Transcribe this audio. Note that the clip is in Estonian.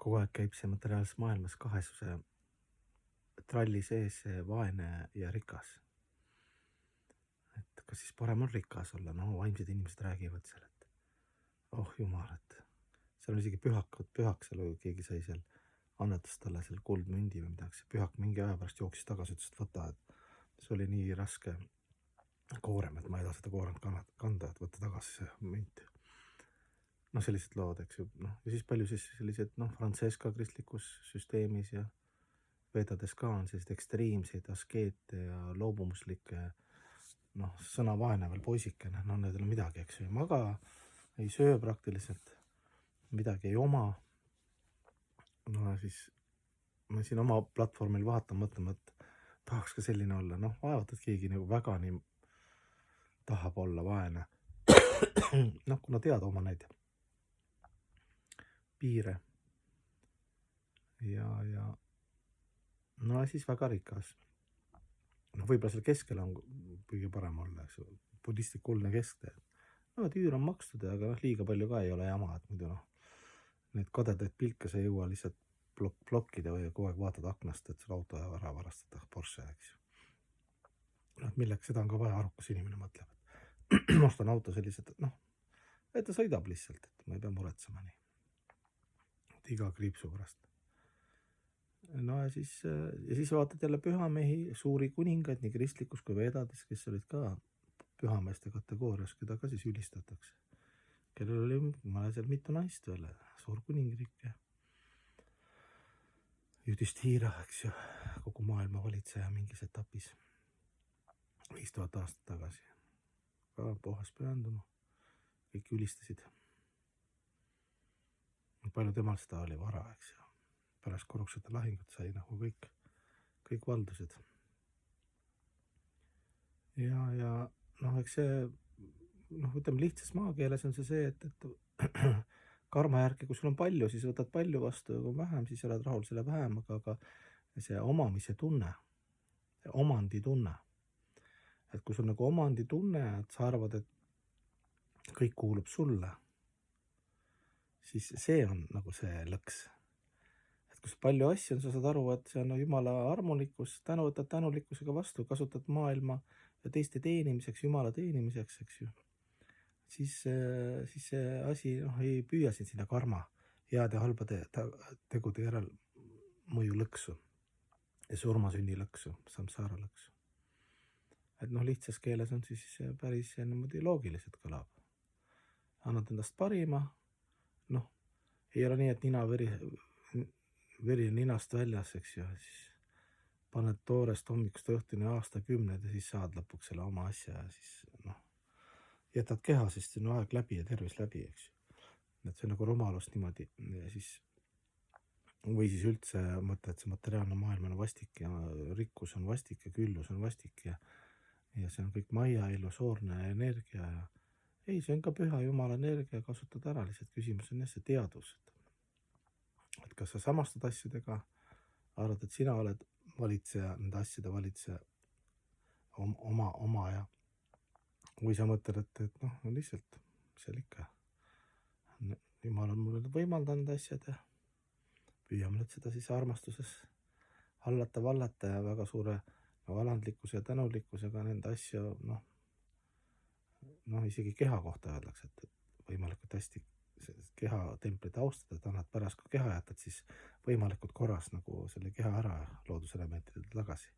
kogu aeg käib see materiaalses maailmas kahesuse tralli sees see vaene ja rikas. Et kas siis parem on rikas olla? No vaimsed inimesed räägivad seal, et oh jumal, et seal on isegi pühak seal, keegi sai seal, annetas talle seal kuldmündi või midagi. See pühak mingi aja pärast jooksis tagasi, ütles, et võta, et see oli nii raske koorem, et ma ei taha seda kooremt kanda, et võtta tagasi see münt. No sellised lood, eks ju. No, ja siis palju siis sellised, Francesca kristlikus süsteemis ja vedades ka on sellised ekstreemseid askeete ja loobumuslikke, sõna vaene veel poisikene, need ei ole midagi, eks ju, ei maga, ei söö praktiliselt, midagi ei oma. No siis ma siin oma platvormil vaatan, mõtlema, et tahaks ka selline olla. Vaevalt, et keegi nagu väga nii tahab olla vaene. Kuna teada oma neid piire. Ja siis väga rikas. Võib-olla seal keskel on kõige parem olla, eks ju, budistlik kuldne kesktee. Et üür on makstud, aga liiga palju ka ei ole jama, et muidu need kadedaid pilke sa ei jõua lihtsalt blokkida või kogu aeg vaatad aknast, et sul auto ära varastada, Porsche, eks ju. Et milleks, seda on ka vaja, arukas inimene mõtleb, et ostan auto sellised, et ta sõidab lihtsalt, et ma ei pea muretsema nii. Et iga kriipsu pärast. Ja siis vaatad jälle pühamehi, suuri kuningaid, nii kristlikus kui vedades, kes olid ka pühameeste kategoorias, keda ka siis ülistatakse. Kellel oli seal mitu naist veel, suur kuningriik ja Jüdisthiira, eks ju, kogu maailma valitseja mingis etapis 5000 aastat tagasi. Ka puhas pühendunu, kõik ülistasid. Palju temal seda oli vara, eks ju. Pärast Kuruksete lahingut sai nagu kõik valdused. Ja eks see, ütleme lihtsas maakeeles on see, et karma järgi, kui sul on palju, siis võtad palju vastu ja kui on vähem, siis oled rahul selle vähem, aga see omamise tunne, omandi tunne, et kui sul nagu omandi tunne, et sa arvad, et kõik kuulub sulle, siis see on nagu see lõks. Et kus palju asju on, sa saad aru, et see on Jumala armulikkus, võtad tänulikkusega vastu, kasutad maailma ja teiste teenimiseks, Jumala teenimiseks, eks ju. Siis see asi ei püüa siin sinna karma, heade ja halbade tegude järel mõju lõksu ja surmasünni lõksu, samsara lõksu. Et lihtsas keeles on siis päris niimoodi loogiliselt kõlab. Annad endast parima, ei ole nii, et veri on ninast väljas, eks ju, siis paned toorest hommikust õhtuni aastakümned ja siis saad lõpuks selle oma asja ja siis jätad keha, sest see on aeg läbi ja tervis läbi, eks ju. Et see on nagu rumalus niimoodi ja siis või siis üldse mõte, et see materiaalne maailm on vastik ja rikkus on vastik ja küllus on vastik ja see on kõik maia, illusoorne energia ja ei, see on ka püha Jumala energia, kasutad ära, lihtsalt küsimus on see teadvus. Et kas sa samastad asjadega, arvad, et sina oled valitseja, nende asjade valitseja oma ja või sa mõtled, et lihtsalt seal ikka Jumal on mulle võimaldanud asjad ja püüame nüüd seda siis armastuses hallata, vallata ja väga suure alandlikkuse ja tänulikkusega nende asju, isegi keha kohta öeldakse, et võimalikult hästi keha templit austada, et annad pärast, kui keha jätad, siis võimalikult korras nagu selle keha ära looduselementidele tagasi.